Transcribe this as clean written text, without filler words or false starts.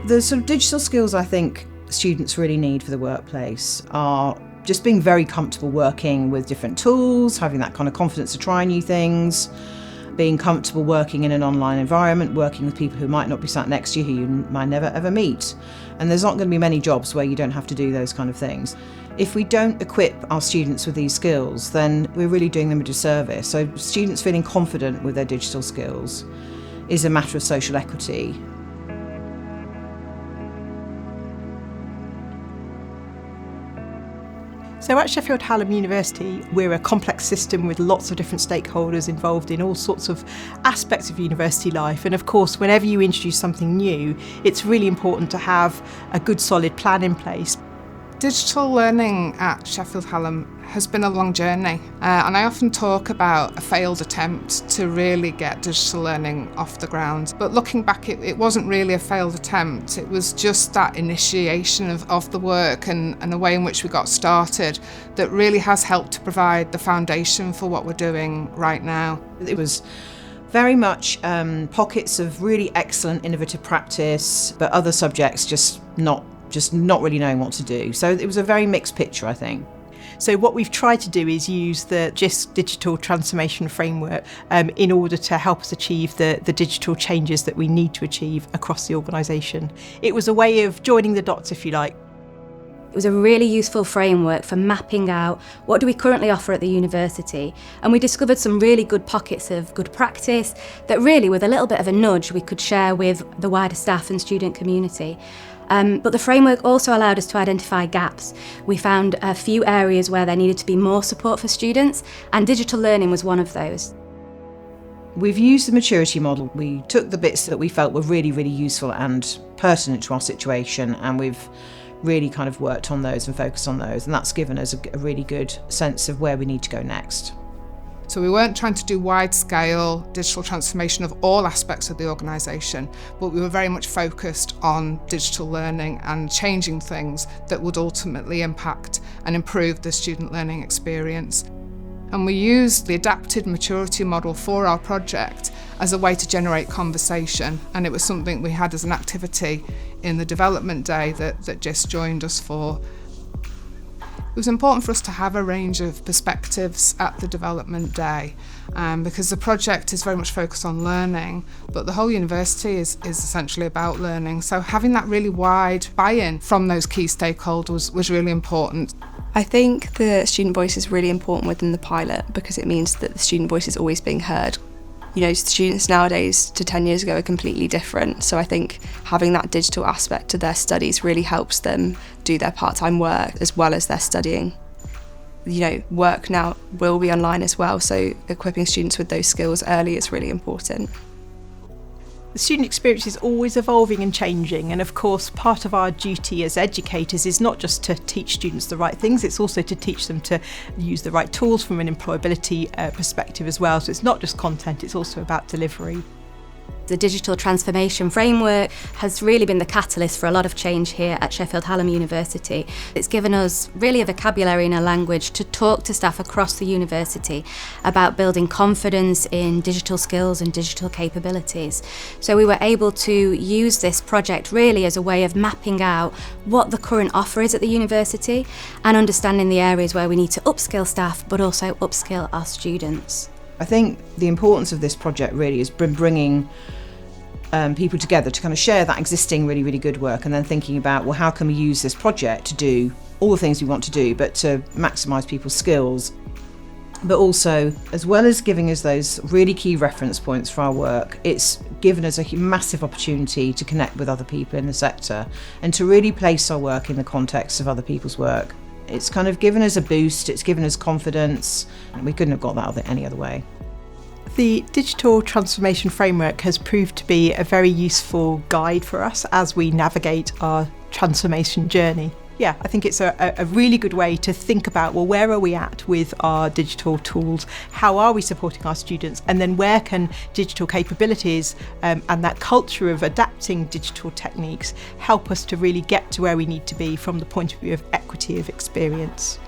The sort of digital skills I think students really need for the workplace are just being very comfortable working with different tools, having that kind of confidence to try new things, being comfortable working in an online environment, working with people who might not be sat next to you, who you might never ever meet. And there's not going to be many jobs where you don't have to do those kind of things. If we don't equip our students with these skills, then we're really doing them a disservice. So students feeling confident with their digital skills is a matter of social equity. So at Sheffield Hallam University, we're a complex system with lots of different stakeholders involved in all sorts of aspects of university life. And of course, whenever you introduce something new, it's really important to have a good solid plan in place. Digital learning at Sheffield Hallam has been a long journey, and I often talk about a failed attempt to really get digital learning off the ground. But looking back, it wasn't really a failed attempt. It was just that initiation of the work and the way in which we got started that really has helped to provide the foundation for what we're doing right now. It was very much pockets of really excellent innovative practice, but other subjects just not really knowing what to do. So it was a very mixed picture, I think. So what we've tried to do is use the Jisc digital transformation framework in order to help us achieve the digital changes that we need to achieve across the organisation. It was a way of joining the dots, if you like. It was a really useful framework for mapping out what do we currently offer at the university, and we discovered some really good pockets of good practice that really, with a little bit of a nudge, we could share with the wider staff and student community. But the framework also allowed us to identify gaps. We found a few areas where there needed to be more support for students, and digital learning was one of those. We've used the maturity model. We took the bits that we felt were really, really useful and pertinent to our situation, and we've really kind of worked on those and focused on those, and that's given us a really good sense of where we need to go next. So we weren't trying to do wide-scale digital transformation of all aspects of the organisation, but we were very much focused on digital learning and changing things that would ultimately impact and improve the student learning experience. And we used the adapted maturity model for our project as a way to generate conversation, and it was something we had as an activity in the development day that Jisc joined us for. It was important for us to have a range of perspectives at the development day because the project is very much focused on learning, but the whole university is essentially about learning. So having that really wide buy-in from those key stakeholders was really important. I think the student voice is really important within the pilot because it means that the student voice is always being heard. You know, students nowadays to 10 years ago are completely different, so I think having that digital aspect to their studies really helps them do their part-time work as well as their studying. You know, work now will be online as well, so equipping students with those skills early is really important. The student experience is always evolving and changing, and of course part of our duty as educators is not just to teach students the right things, it's also to teach them to use the right tools from an employability perspective as well. So it's not just content, it's also about delivery. The digital transformation framework has really been the catalyst for a lot of change here at Sheffield Hallam University. It's given us really a vocabulary and a language to talk to staff across the university about building confidence in digital skills and digital capabilities. So we were able to use this project really as a way of mapping out what the current offer is at the university and understanding the areas where we need to upskill staff but also upskill our students. I think the importance of this project really is bringing people together to kind of share that existing really, really good work and then thinking about, well, how can we use this project to do all the things we want to do, but to maximise people's skills. But also, as well as giving us those really key reference points for our work, it's given us a massive opportunity to connect with other people in the sector and to really place our work in the context of other people's work. It's kind of given us a boost, it's given us confidence, and we couldn't have got that any other way. The digital transformation framework has proved to be a very useful guide for us as we navigate our transformation journey. Yeah, I think it's a really good way to think about, well, where are we at with our digital tools? How are we supporting our students? And then where can digital capabilities and that culture of adapting digital techniques help us to really get to where we need to be from the point of view of equity of experience?